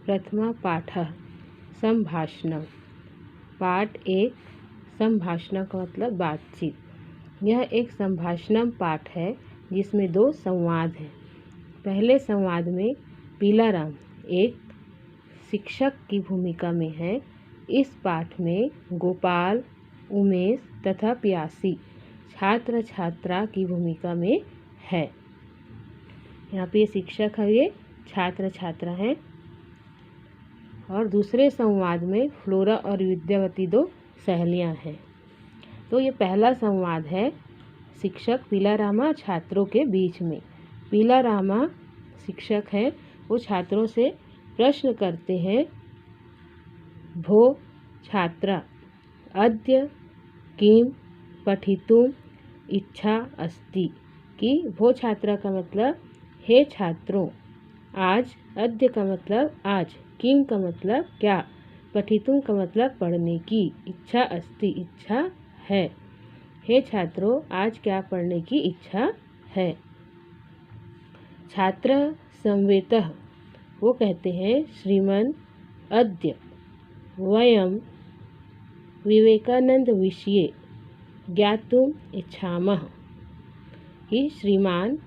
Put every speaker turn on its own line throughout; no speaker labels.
प्रथमा पाठः संभाषणम्। पाठ 1 संभाषण का मतलब बातचीत। यह एक संभाषणम पाठ है जिसमें 2 संवाद हैं। पहले संवाद में पीलाराम एक शिक्षक की भूमिका में है। इस पाठ में गोपाल, उमेश तथा प्यासी छात्र छात्रा की भूमिका में है। यहाँ पे शिक्षक है, ये छात्र छात्रा हैं। और दूसरे संवाद में फ्लोरा और विद्यावती 2 सहेलियां हैं। तो ये पहला संवाद है शिक्षक पीलारामा छात्रों के बीच में। पीलारामा शिक्षक हैं, वो छात्रों से प्रश्न करते हैं, भो छात्रा अद्य किं पठितुम इच्छा अस्ति। कि भो छात्रा का मतलब हे छात्रों, आज, अद्य का मतलब आज, किम का मतलब क्या, पठितुम का मतलब पढ़ने की, इच्छा अस्ति इच्छा है। हे छात्रों, आज क्या पढ़ने की इच्छा है। छात्र संवेतः वो कहते हैं, श्रीमन अद्य वयम विवेकानंद विषये ज्ञातुम इच्छामः। कि श्रीमान,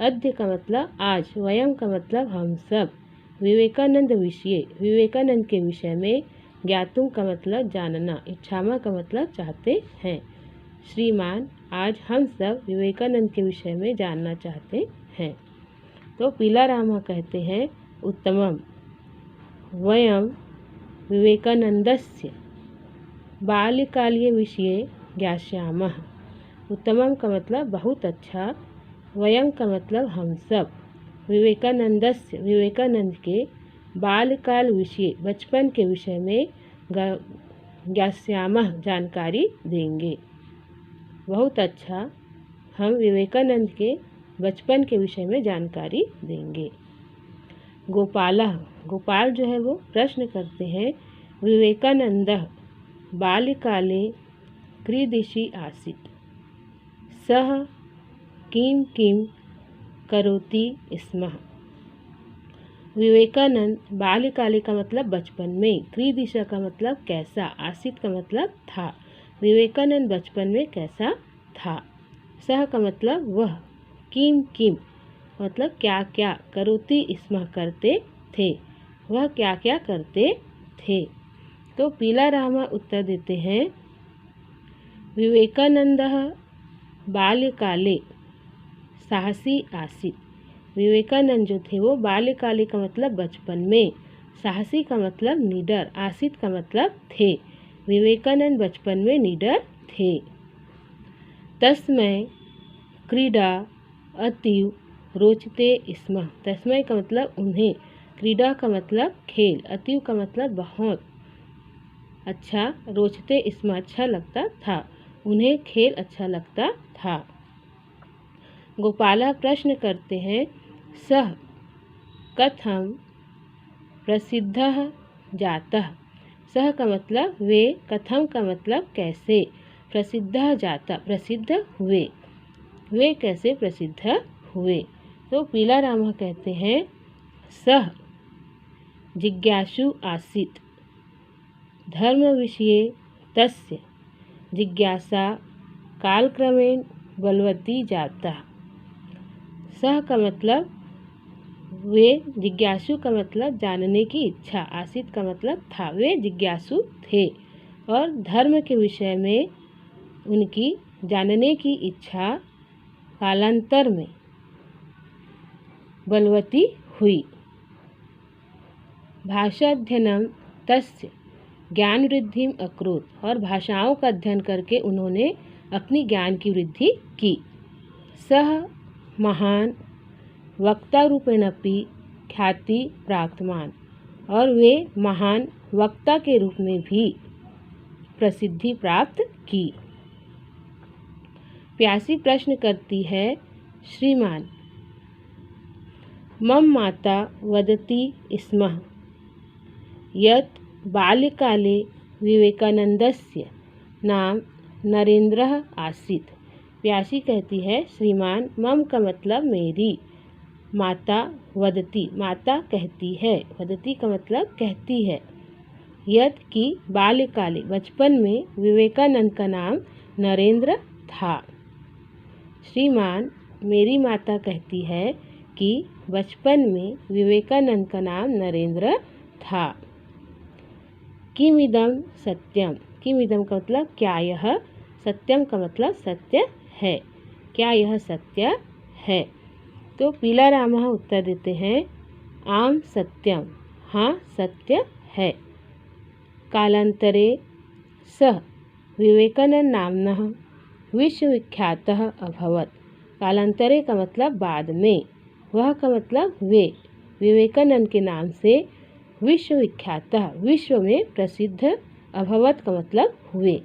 अद्य का मतलब आज, वयम का मतलब हम सब, विवेकानंद विषय विवेकानंद के विषय में, ज्ञातुम का मतलब जानना, इच्छामा का मतलब चाहते हैं। श्रीमान, आज हम सब विवेकानंद के विषय में जानना चाहते हैं। तो पीलारामा कहते हैं, उत्तमम वयम विवेकानंदस्य बाल्यकालीय विषये ज्ञास्यामः। उत्तमम का मतलब बहुत अच्छा, वयम का मतलब हम सब, विवेकानंदस्य विवेकानंद के बालकाल विषय बचपन के विषय में ज्ञास्यामः जानकारी देंगे। बहुत अच्छा, हम विवेकानंद के बचपन के विषय में जानकारी देंगे। गोपालः गोपाल जो है वो प्रश्न करते हैं, विवेकानंदः बाल्यकाले कीदृशी आसीत्, सः किं किं करोति स्म। विवेकानंद बाल्यकाले का मतलब बचपन में, कीदृश का मतलब कैसा, आसीत् का मतलब था। विवेकानंद बचपन में कैसा था। सह का मतलब वह, किम किम मतलब क्या क्या, करोति स्म करते थे, वह क्या क्या करते थे। तो पीलारामा उत्तर देते हैं, विवेकानंदः बाल्यकाले साहसी आसीत्। विवेकानंद जो थे वो बाल्यकाले का मतलब बचपन में, साहसी का मतलब निडर, आसीत् का मतलब थे। विवेकानंद बचपन में निडर थे। तस्मै क्रीडा अतीव रोचते स्म। तस्मै का मतलब उन्हें, क्रीडा का मतलब खेल, अतीव का मतलब बहुत अच्छा, रोचते स्म अच्छा लगता था, उन्हें खेल अच्छा लगता था। गोपाला प्रश्न करते हैं, सः कथं प्रसिद्धः जातः। सः का मतलब वे, कथम का मतलब कैसे, प्रसिद्धः जाता प्रसिद्ध हुए, वे कैसे प्रसिद्ध हुए। तो पीलारामा कहते हैं, सः जिज्ञासु आसीत्, धर्म विषये तस्य जिज्ञासा कालक्रमेण बलवती जाता। सह का मतलब वे, जिज्ञासु का मतलब जानने की इच्छा, आसीत् का मतलब था, वे जिज्ञासु थे और धर्म के विषय में उनकी जानने की इच्छा कालांतर में बलवती हुई। भाषाध्ययनम तस्य ज्ञान वृद्धिम अकरोत्। और भाषाओं का अध्ययन करके उन्होंने अपनी ज्ञान की वृद्धि की। सह महान वक्ता रूपेणपि ख्याति प्राप्तवान। और वे महान वक्ता के रूप में भी प्रसिद्धि प्राप्त की। प्यासी प्रश्न करती है, श्रीमान मम माता वदति स्म यत् बाल्यकाले विवेकानंदस्य नाम नरेंद्रः आसीत्। प्यासी कहती है, श्रीमान, मम का मतलब मेरी, माता वदती, माता कहती है, वदती का मतलब कहती है। यद कि बाल्यकाले, बचपन में विवेकानंद का नाम नरेंद्र था। श्रीमान, मेरी माता कहती है कि बचपन में विवेकानंद का नाम नरेंद्र था। किमिदम सत्यम, किमिदम का मतलब क्या यह, सत्यम का मतलब सत्य है, क्या यह सत्य है। तो पीला रामः उत्तर देते हैं आम सत्यम, हाँ सत्य है। कालांतरे सः विवेकानंद नाम्नः विश्वविख्यातः अभवत्। कालांतरे का मतलब बाद में, वह का मतलब वे, विवेकानंद के नाम से विश्वविख्यातः, विश्व में प्रसिद्ध, अभवत् का मतलब हुए,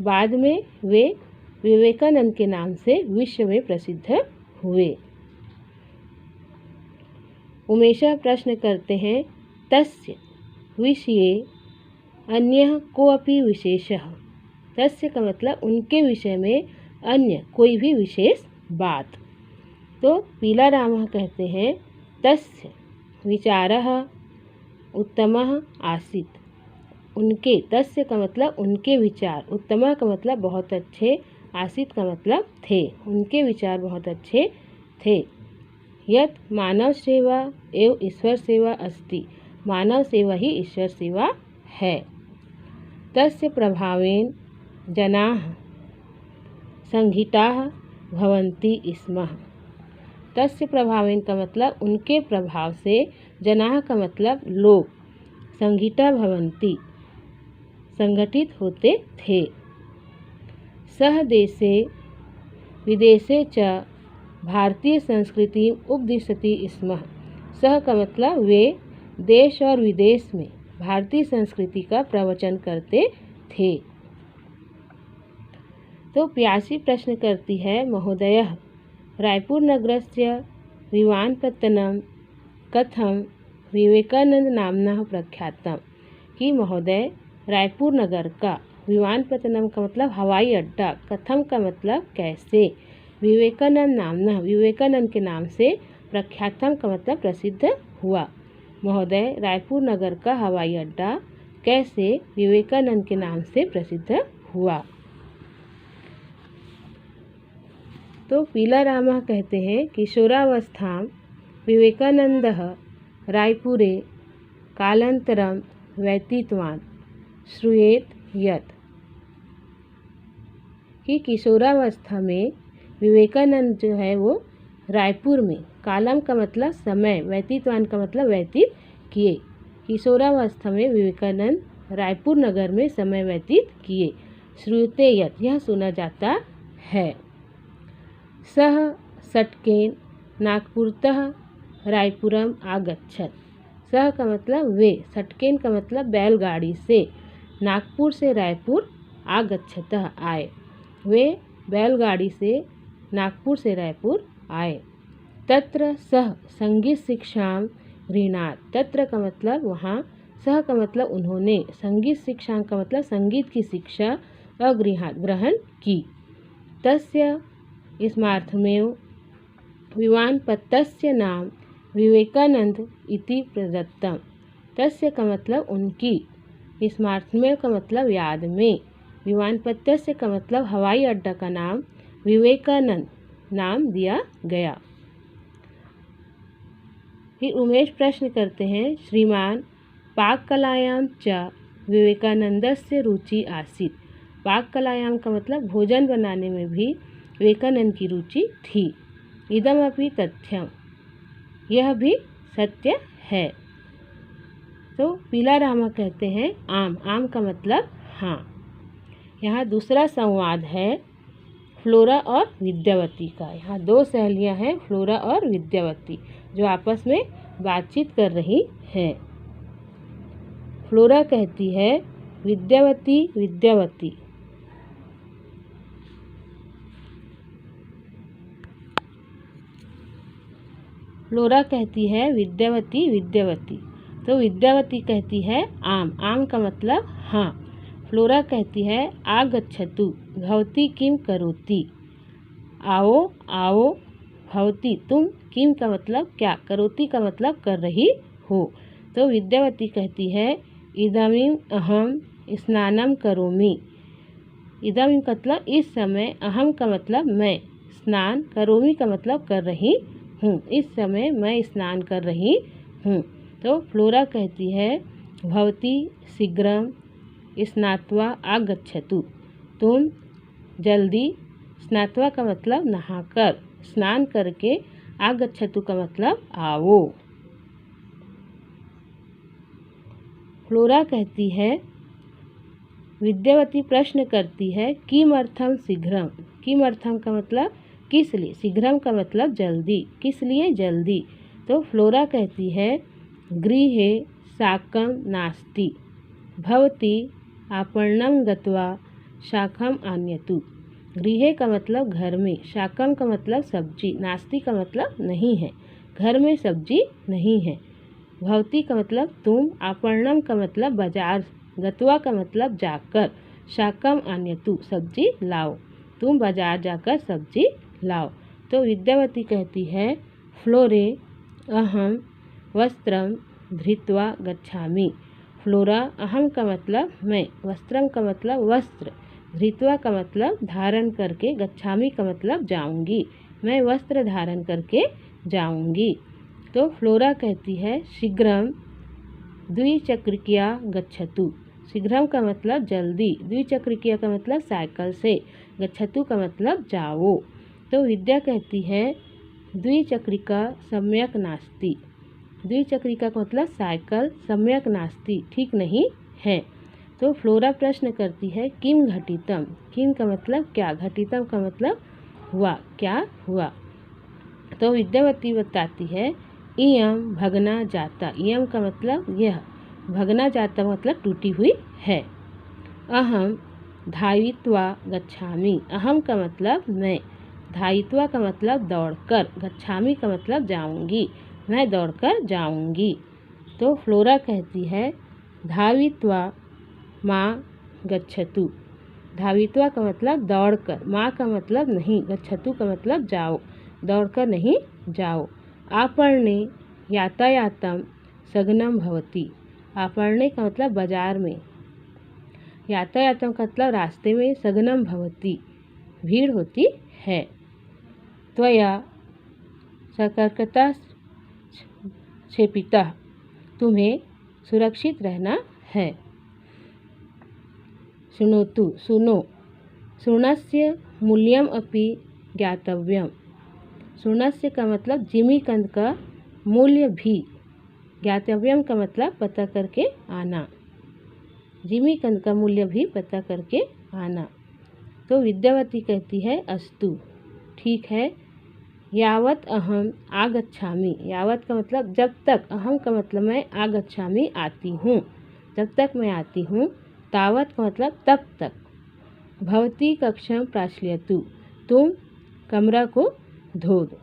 बाद में वे विवेकानंद के नाम से विश्व में प्रसिद्ध हुए। उमेशः प्रश्न करते हैं तस्य विषये अन्यः कोऽपि विशेषः। तस्य का मतलब उनके विषय में अन्य कोई भी विशेष बात। तो पीला रामः कहते हैं तस्य विचारः उत्तमः आसीत्। उनके, तस्य का मतलब उनके विचार, उत्तमः का मतलब बहुत अच्छे, आसीत् का मतलब थे, उनके विचार बहुत अच्छे थे। यत् मानव सेवा एवं ईश्वर सेवा अस्ति, मानव सेवा ही ईश्वर सेवा है। तस्य प्रभावेन जनाः संघटिताः भवन्ति स्म। तस्य प्रभावेन का मतलब उनके प्रभाव से, जनाः का मतलब लोग, संघटिता भवन्ति संगठित होते थे। सह देशे विदेशे च भारतीय संस्कृति उपदिशति स्म। सह का मतलब वे देश और विदेश में भारतीय संस्कृति का प्रवचन करते थे। तो प्यासी प्रश्न करती है महोदयः रायपुर नगरस्य विमानपत्तनं कथं विवेकानंद नाम्नः प्रख्यातम्। कि महोदय, रायपुर नगर का विमानपत्तनम का मतलब हवाई अड्डा, कथम का मतलब कैसे, विवेकानंद नाम्नः विवेकानंद के नाम से, प्रख्यातम का मतलब प्रसिद्ध हुआ। महोदय, रायपुर नगर का हवाई अड्डा कैसे विवेकानंद के नाम से प्रसिद्ध हुआ। तो पीला रामः कहते हैं किशोरावस्थां विवेकानंदः रायपुरे कालांतरं व्यतीतवान्। श्रूयेत यत्, कि किशोरावस्था में विवेकानंद जो है वो रायपुर में, कालम का मतलब समय, व्यतीतवान का मतलब व्यतीत किए। किशोरावस्था में विवेकानंद रायपुर नगर में समय व्यतीत किए। श्रूयते यत्, यह सुना जाता है। सः षट्केन नागपुरतः रायपुरम आगच्छत्। सह का मतलब वे, षट्केन का मतलब बैलगाड़ी से, नागपुर से रायपुर आगच्छतः आए, वे बैलगाड़ी से नागपुर से रायपुर आए। तत्र सह संगीत शिक्षां गृह्णात्। तत्र का मतलब वहाँ, सह का मतलब उन्होंने, संगीत शिक्षां का मतलब संगीत की शिक्षा, अगृह्णात् ग्रहण की। तस्य स्मार्थमेव विमानपत्तस्य नाम विवेकानंद इति प्रदत्तम। तस्य का मतलब उनकी, स्मार्थमेव का मतलब याद में, विमानपत्तस्य का मतलब हवाई अड्डा का नाम विवेकानंद नाम दिया गया। फिर उमेश प्रश्न करते हैं श्रीमान पाककलायां च विवेकानंदस्य रुचि आसीत्। पाककलायां का मतलब भोजन बनाने में भी विवेकानंद की रुचि थी। इदमपि तथ्यम, यह भी सत्य है। तो पीला रामा कहते हैं आम, आम का मतलब हाँ। यहाँ दूसरा संवाद है फ्लोरा और विद्यावती का। यहाँ दो सहेलियाँ हैं, फ्लोरा और विद्यावती, जो आपस में बातचीत कर रही हैं। फ्लोरा कहती है विद्यावती विद्यावती, फ्लोरा कहती है विद्यावती विद्यावती, तो विद्यावती कहती है आम, आम का मतलब हाँ। फ्लोरा कहती है आगच्छतु भवती किम करोति। आओ आओ भवती तुम, किम का मतलब क्या, करोति का मतलब कर रही हो। तो विद्यावती कहती है इदानीम अहम स्नानम करोमि। इदानीम का मतलब इस समय, अहम का मतलब मैं, स्नान, करोमि का मतलब कर रही हूँ, इस समय मैं स्नान कर रही हूँ। तो फ्लोरा कहती है भवती शीघ्रम स्नात्वा आगच्छतु। तुम जल्दी, स्नात्वा का मतलब नहाकर, स्नान करके, आगच्छतु का मतलब आओ। फ्लोरा कहती है विद्यावती प्रश्न करती है किमर्थम शीघ्रम। किमर्थम का मतलब किस लिए, शीघ्रम का मतलब जल्दी, किस लिए जल्दी। तो फ्लोरा कहती है गृहे शाकं नास्ति, भवती आपणं गत्वा शाकं आनयतु। गृहे का मतलब घर में, शाकं का मतलब सब्जी, नास्ति का मतलब नहीं है, घर में सब्जी नहीं है। भवती का मतलब तुम, आपणं का मतलब बाजार, गत्वा का मतलब जाकर, शाकं आनयतु सब्जी लाओ, तुम बाजार जाकर सब्जी लाओ। तो विद्यावती कहती है फ्लोरे अहम वस्त्रम धृत्वा गच्छामि। फ्लोरा, अहम का मतलब मैं, वस्त्रम का मतलब वस्त्र, धृत्वा का मतलब धारण करके, गच्छामि का मतलब जाऊंगी, मैं वस्त्र धारण करके जाऊंगी। तो फ्लोरा कहती है शीघ्रम द्विचक्रिकया गच्छतु। शीघ्रम का मतलब जल्दी, द्विचक्रिकया का मतलब साइकिल से, गच्छतु का मतलब जाओ। तो विद्या कहती है द्विचक्रिका सम्यक नास्ति। द्विचक्रिका का मतलब साइकिल, सम्यक नास्ति ठीक नहीं है। तो फ्लोरा प्रश्न करती है किम घटितम। किम का मतलब क्या, घटितम का मतलब हुआ, क्या हुआ। तो विद्यावती बताती है इयम भगना जाता। इयम का मतलब यह, भगना जाता मतलब टूटी हुई है। अहम धायित्वा गच्छामि। अहम का मतलब मैं, धायित्वा का मतलब दौड़कर, गच्छामि का मतलब जाऊंगी, मैं दौड़कर जाऊंगी। तो फ्लोरा कहती है धावित्वा माँ गच्छतु। धावित्वा का मतलब दौड़कर, माँ का मतलब नहीं, गच्छतु का मतलब जाओ, दौड़कर नहीं जाओ। आपणे यातायातम सघनम भवति। आपणे का मतलब बाजार में, यातायातम का मतलब रास्ते में, सघनम भवति भीड़ होती है। त्वया सतर्कता क्षेपिता, तुम्हें सुरक्षित रहना है। शृणोतु, सुनो। शृणस्य मूल्यम अपि ज्ञातव्यम। शृणस्य का मतलब जिमीकंद का मूल्य भी, ज्ञातव्यम का मतलब पता करके आना, जिमीकंद का मूल्य भी पता करके आना। तो विद्यावती कहती है अस्तु ठीक है। यावत अहम आगच्छामि। यावत का मतलब जब तक, अहम का मतलब मैं, आगच्छामि आती हूँ, जब तक मैं आती हूँ, तावत का मतलब तब तक। भवती कक्षां प्राश्लयतु। तुम कमरा को धो दो।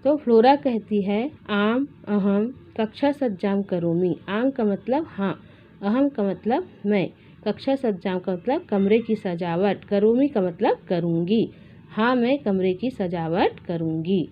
तो फ्लोरा कहती है आम अहम कक्षा सज्जाम करोमि। आम का मतलब हाँ, अहम का मतलब मैं, कक्षा सज्जाम का मतलब कमरे की सजावट, करोमि का मतलब करूँगी, हाँ मैं कमरे की सजावट करूँगी।